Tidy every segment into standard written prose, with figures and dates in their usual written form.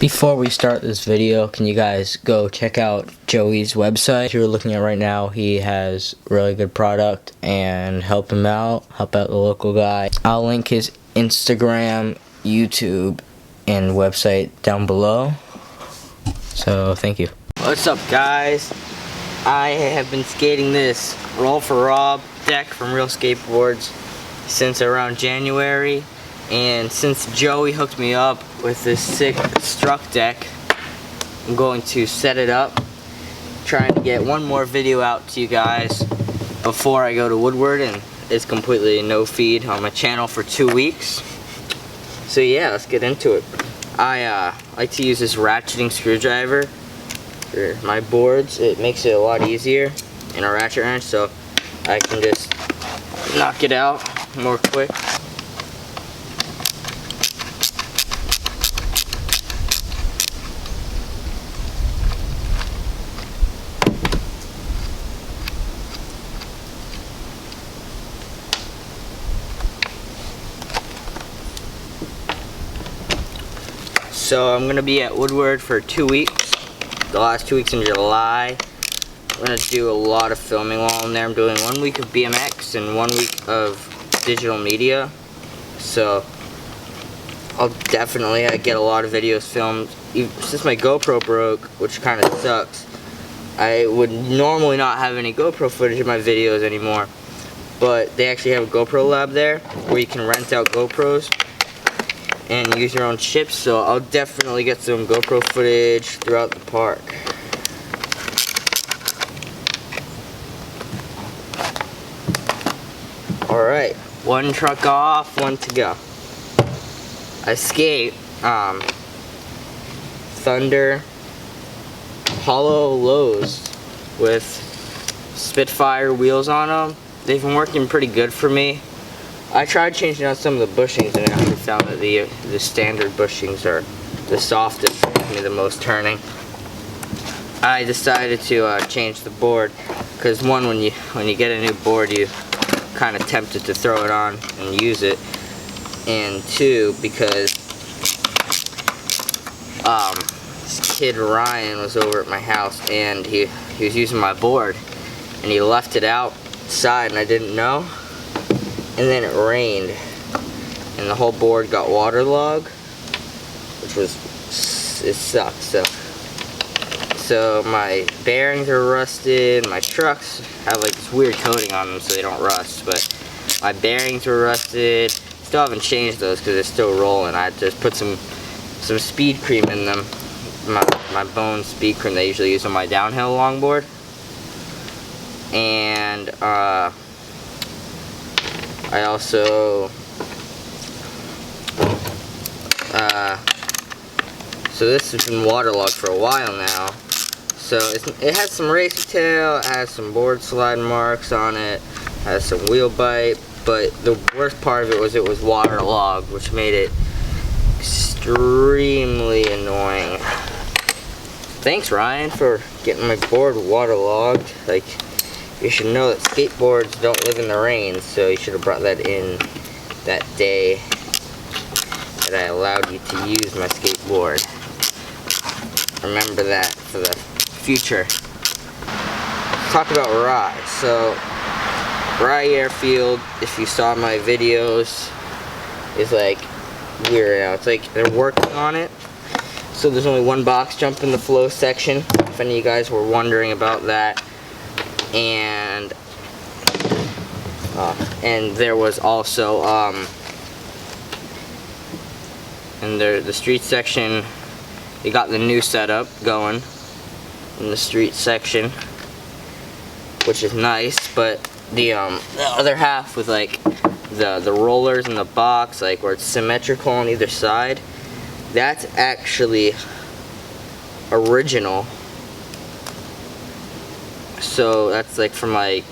Before we start this video, can you guys go check out Joey's website you're looking at right now? He has really good product, and help him out, help out the local guy. I'll link his Instagram, YouTube, and website down below. So thank you. What's up, guys? I have been skating this Roll for Rob deck from Real Skateboards since around January. And since Joey hooked me up with this sick struck deck, I'm going to set it up, trying to get one more video out to you guys before I go to Woodward, and it's completely no feed on my channel for 2 weeks. So yeah, let's get into it. I like to use this ratcheting screwdriver for my boards. It makes it a lot easier in a ratchet wrench, so I can just knock it out more quick. So I'm going to be at Woodward for 2 weeks, the last 2 weeks in July. I'm going to do a lot of filming while I'm there. I'm doing 1 week of BMX and 1 week of digital media. So I'll definitely get a lot of videos filmed. Since my GoPro broke, which kind of sucks, I would normally not have any GoPro footage of my videos anymore. But they actually have a GoPro lab there where you can rent out GoPros and use your own chips, so I'll definitely get some GoPro footage throughout the park. Alright, one truck off, one to go. I skate Thunder hollow lows with Spitfire wheels on them. They've been working pretty good for me. I tried changing out some of the bushings, and I actually found that the standard bushings are the softest, give me the most turning. I decided to change the board because one, when you get a new board, you kind of tempted to throw it on and use it, and two, because this kid Ryan was over at my house and he was using my board and he left it outside and I didn't know. And then it rained, and the whole board got waterlogged, which it sucked. So my bearings are rusted. My trucks have like this weird coating on them so they don't rust, but my bearings were rusted. Still haven't changed those because they're still rolling. I just put some speed cream in them, my Bone speed cream they usually use on my downhill longboard, and I also, so this has been waterlogged for a while now. So it has some racer tail, it has some board slide marks on it, has some wheel bite, but the worst part of it was waterlogged, which made it extremely annoying. Thanks, Ryan, for getting my board waterlogged. Like, you should know that skateboards don't live in the rain, so you should have brought that in that day that I allowed you to use my skateboard. Remember that for the future. Let's talk about Rye. So, Rye Airfield, if you saw my videos, is like weird now. It's like they're working on it. So there's only one box jump in the flow section, if any of you guys were wondering about that. And there was also in the street section, you got the new setup going in the street section, which is nice, but the other half with like the rollers in the box, like where it's symmetrical on either side, that's actually original. So that's like from like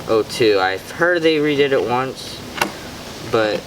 02. I've heard they redid it once, but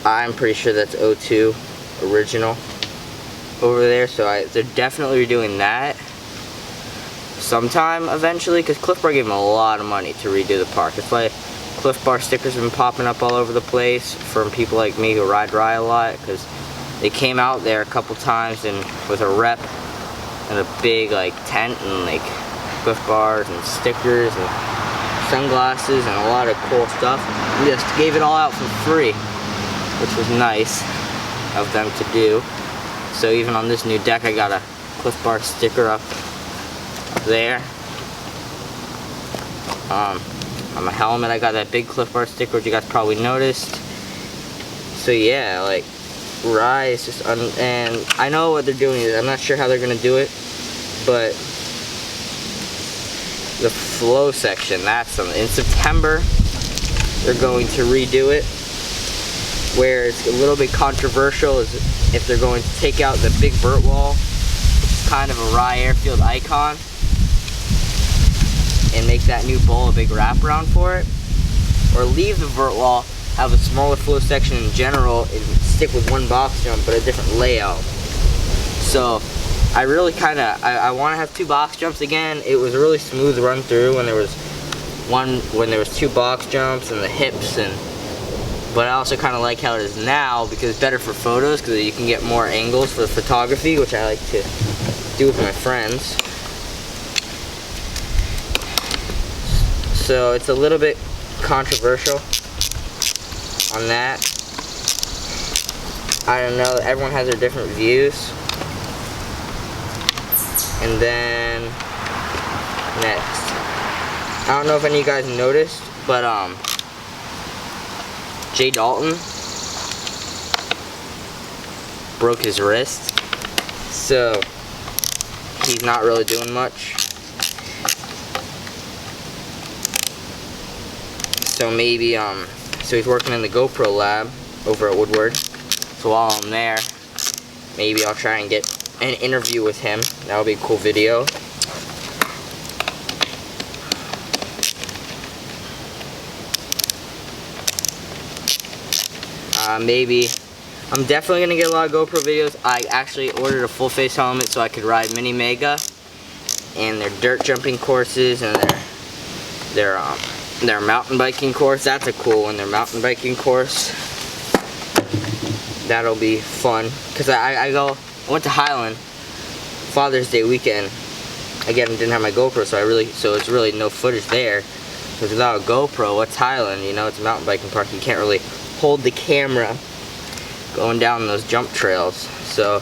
I'm pretty sure that's 02 original over there. So they're definitely redoing that sometime eventually, because Cliff Bar gave them a lot of money to redo the park. It's like Cliff Bar stickers have been popping up all over the place from people like me who ride Rye a lot, because they came out there a couple times and with a rep and a big like tent and like Cliff bars and stickers and sunglasses and a lot of cool stuff. We just gave it all out for free, which was nice of them to do. So even on this new deck, I got a Cliff Bar sticker up there. On my helmet, I got that big Cliff Bar sticker, which you guys probably noticed. So yeah, like, Rye is just, and I know what they're doing. I'm not sure how they're gonna do it, but the flow section, that's something. In September, they're going to redo it. Where it's a little bit controversial is if they're going to take out the big vert wall, which is kind of a Rye Airfield icon, and make that new bowl a big wraparound for it, or leave the vert wall, have a smaller flow section in general, and stick with one box jump but a different layout. So I really I want to have 2 box jumps again. It was a really smooth run through when there was 2 box jumps and the hips, but I also kind of like how it is now because it's better for photos because you can get more angles for the photography, which I like to do with my friends. So it's a little bit controversial on that. I don't know, everyone has their different views. And then next, I don't know if any of you guys noticed, but Jay Dalton broke his wrist, so he's not really doing much. So maybe so he's working in the GoPro lab over at Woodward. So while I'm there, maybe I'll try and get an interview with him. That'll be a cool video. Maybe I'm definitely gonna get a lot of GoPro videos. I actually ordered a full face helmet so I could ride Mini Mega and their dirt jumping courses and their mountain biking course. That's a cool one, their mountain biking course. That'll be fun because I went to Highland Father's Day weekend. Again, I didn't have my GoPro, so it's really no footage there. Because without a GoPro, what's Highland? You know, it's a mountain biking park. You can't really hold the camera going down those jump trails. So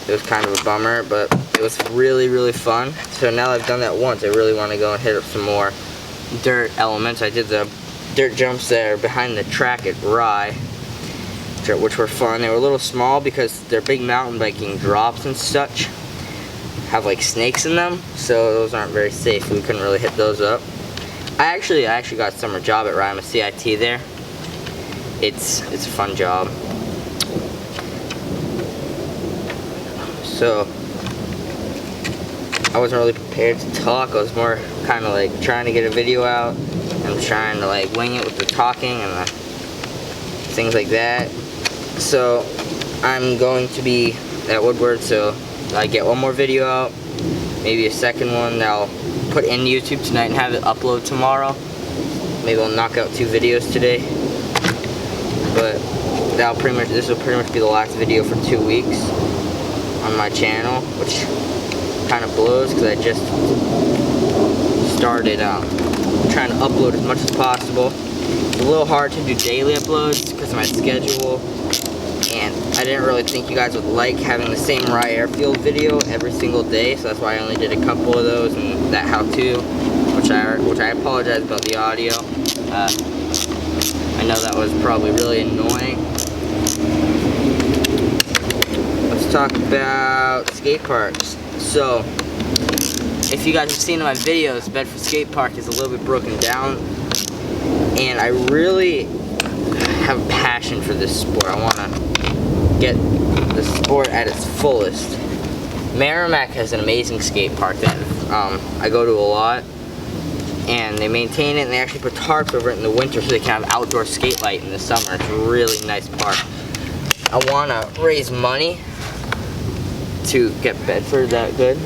it was kind of a bummer, but it was really, really fun. So now I've done that once, I really want to go and hit up some more dirt elements. I did the dirt jumps there behind the track at Rye, which were fun. They were a little small because their big mountain biking drops and such have like snakes in them, so those aren't very safe. We couldn't really hit those up. I actually got a summer job at Rye. I'm a CIT there. It's a fun job. So I wasn't really prepared to talk. I was more kind of like trying to get a video out and trying to like wing it with the talking and the things like that. So I'm going to be at Woodward, so I get one more video out, maybe a second one that I'll put in YouTube tonight and have it upload tomorrow. Maybe I'll knock out 2 videos today. But this will pretty much be the last video for 2 weeks on my channel, which kind of blows because I just started trying to upload as much as possible. It's a little hard to do daily uploads because of my schedule, and I didn't really think you guys would like having the same Rye Airfield video every single day, so that's why I only did a couple of those and that how-to, which I apologize about the audio. I know that was probably really annoying. Let's talk about skate parks. So, if you guys have seen in my videos, Bedford Skate Park is a little bit broken down, and I really have a passion for this sport. I want to get the sport at its fullest. Merrimack has an amazing skate park that I go to a lot, and they maintain it, and they actually put tarps over it in the winter so they can have outdoor skate light in the summer. It's a really nice park. I want to raise money to get Bedford that good.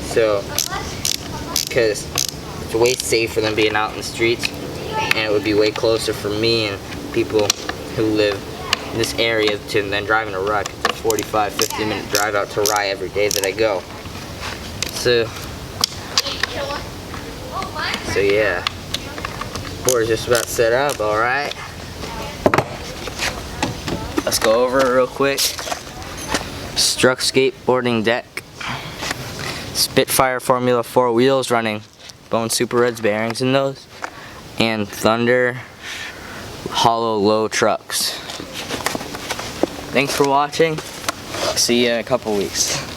So, because it's way safer than being out in the streets, and it would be way closer for me and people who live in this area to then driving to Rye. It's a 45-50 minute drive out to Rye every day that I go. So yeah, board's just about set up. All right, let's go over it real quick. Struck skateboarding deck, Spitfire Formula 4 wheels running, Bone Super Reds bearings in those, and Thunder hollow low trucks. Thanks for watching. See you in a couple weeks.